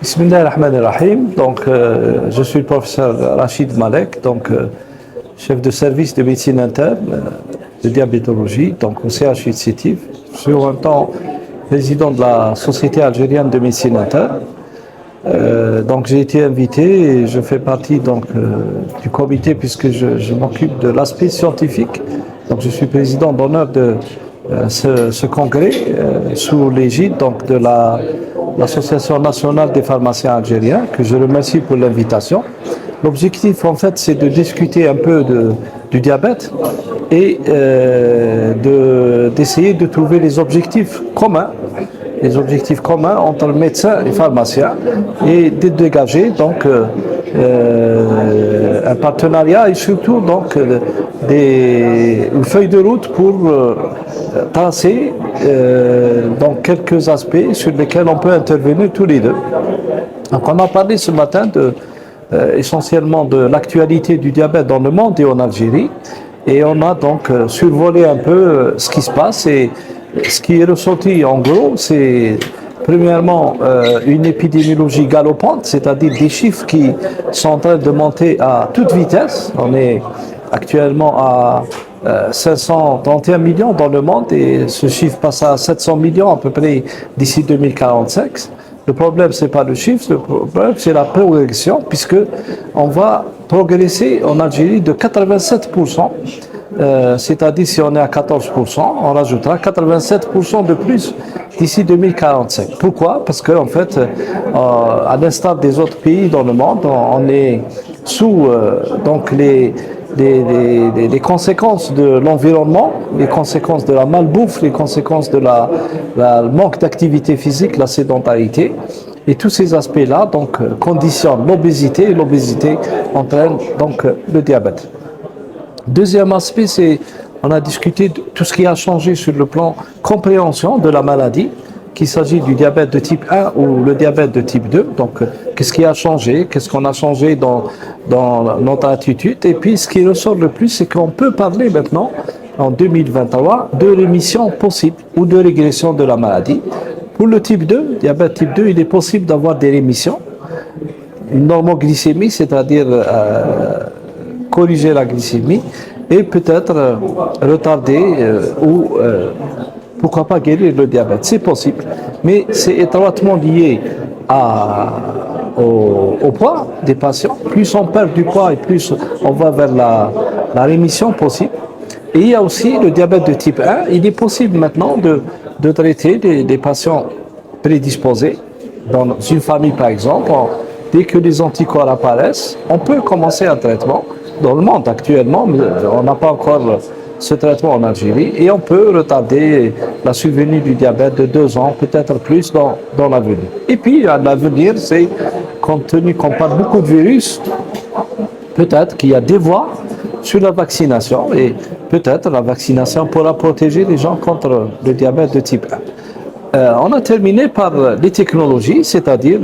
Bismillahirrahmanirrahim. Donc, je suis le professeur Rachid Malek, donc chef de service de médecine interne de diabétologie, donc au CHU de Sétif. Je suis en même temps président de la Société algérienne de médecine interne. Donc, j'ai été invité et je fais partie donc du comité puisque je m'occupe de l'aspect scientifique. Donc, je suis président d'honneur de ce congrès sous l'égide donc de l'Association nationale des pharmaciens algériens, que je remercie pour l'invitation. L'objectif, en fait, c'est de discuter un peu du diabète et d'essayer de trouver les objectifs communs entre médecins et pharmaciens et de dégager donc un partenariat et surtout donc une feuille de route pour tracer donc quelques aspects sur lesquels on peut intervenir tous les deux. Donc on a parlé ce matin essentiellement de l'actualité du diabète dans le monde et en Algérie, et on a donc survolé un peu ce qui se passe. Et ce qui est ressorti en gros, c'est premièrement une épidémiologie galopante, c'est-à-dire des chiffres qui sont en train de monter à toute vitesse. On est actuellement à 531 millions dans le monde et ce chiffre passe à 700 millions à peu près d'ici 2045. Le problème, ce n'est pas le chiffre, le problème, c'est la progression, puisque on va progresser en Algérie de 87%. C'est-à-dire si on est à 14%, on rajoutera 87% de plus d'ici 2045. Pourquoi? Parce qu'en fait, à l'instar des autres pays dans le monde, on est sous donc les conséquences de l'environnement, les conséquences de la malbouffe, les conséquences de la manque d'activité physique, la sédentarité. Et tous ces aspects-là donc conditionnent l'obésité, et l'obésité entraîne donc le diabète. Deuxième aspect, c'est on a discuté de tout ce qui a changé sur le plan compréhension de la maladie, qu'il s'agit du diabète de type 1 ou le diabète de type 2. Donc, qu'est-ce qui a changé? Qu'est-ce qu'on a changé dans notre attitude? Et puis, ce qui ressort le plus, c'est qu'on peut parler maintenant, en 2023, de rémission possible ou de régression de la maladie. Pour le type 2, diabète type 2, il est possible d'avoir des rémissions. Une normoglycémie, c'est-à-dire corriger la glycémie et peut-être retarder ou pourquoi pas guérir le diabète. C'est possible, mais c'est étroitement lié au poids des patients. Plus on perd du poids et plus on va vers la rémission possible. Et il y a aussi le diabète de type 1. Il est possible maintenant de traiter des patients prédisposés dans une famille par exemple. Dès que les anticorps apparaissent, on peut commencer un traitement. Dans le monde actuellement, mais on n'a pas encore ce traitement en Algérie et on peut retarder la survenue du diabète de 2 ans, peut-être plus dans l'avenir. Et puis à l'avenir, c'est compte tenu qu'on parle beaucoup de virus, peut-être qu'il y a des voies sur la vaccination et peut-être la vaccination pourra protéger les gens contre le diabète de type 1. On a terminé par les technologies, c'est-à-dire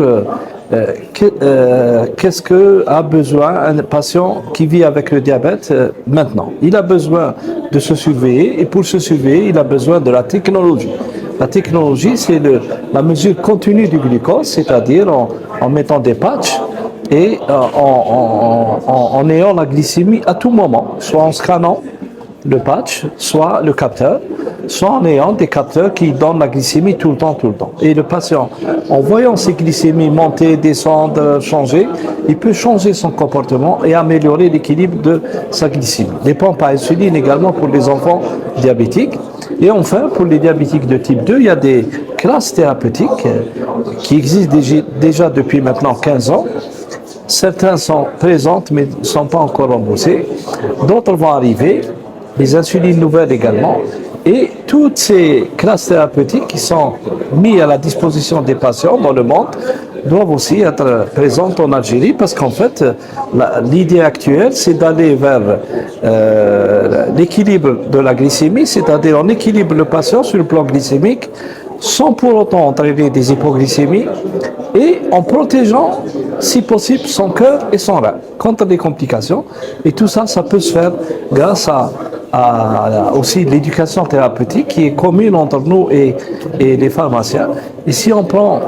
qu'est-ce qu'a besoin un patient qui vit avec le diabète maintenant? Il a besoin de se surveiller et pour se surveiller, il a besoin de la technologie. La technologie, c'est la mesure continue du glucose, c'est-à-dire en mettant des patchs et en ayant la glycémie à tout moment, soit en scannant le patch, soit le capteur, soit en ayant des capteurs qui donnent la glycémie tout le temps. Et le patient, en voyant ses glycémies monter, descendre, changer, il peut changer son comportement et améliorer l'équilibre de sa glycémie. Les pompes à insuline également pour les enfants diabétiques. Et enfin, pour les diabétiques de type 2, il y a des classes thérapeutiques qui existent déjà depuis maintenant 15 ans. Certaines sont présentes mais ne sont pas encore remboursées. D'autres vont arriver. Les insulines nouvelles également, et toutes ces classes thérapeutiques qui sont mises à la disposition des patients dans le monde doivent aussi être présentes en Algérie parce qu'en fait, l'idée actuelle, c'est d'aller vers l'équilibre de la glycémie, c'est-à-dire on équilibre le patient sur le plan glycémique sans pour autant entraîner des hypoglycémies et en protégeant, si possible, son cœur et son rein contre les complications. Et tout ça, ça peut se faire grâce à aussi l'éducation thérapeutique qui est commune entre nous et les pharmaciens. Et si on prend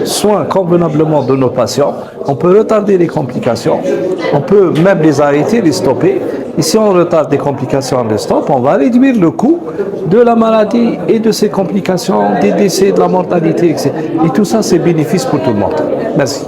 soin convenablement de nos patients, on peut retarder les complications, on peut même les arrêter, les stopper. Et si on retarde des complications, on les stoppe, on va réduire le coût de la maladie et de ses complications, des décès, de la mortalité, etc. Et tout ça, c'est bénéfice pour tout le monde. Merci.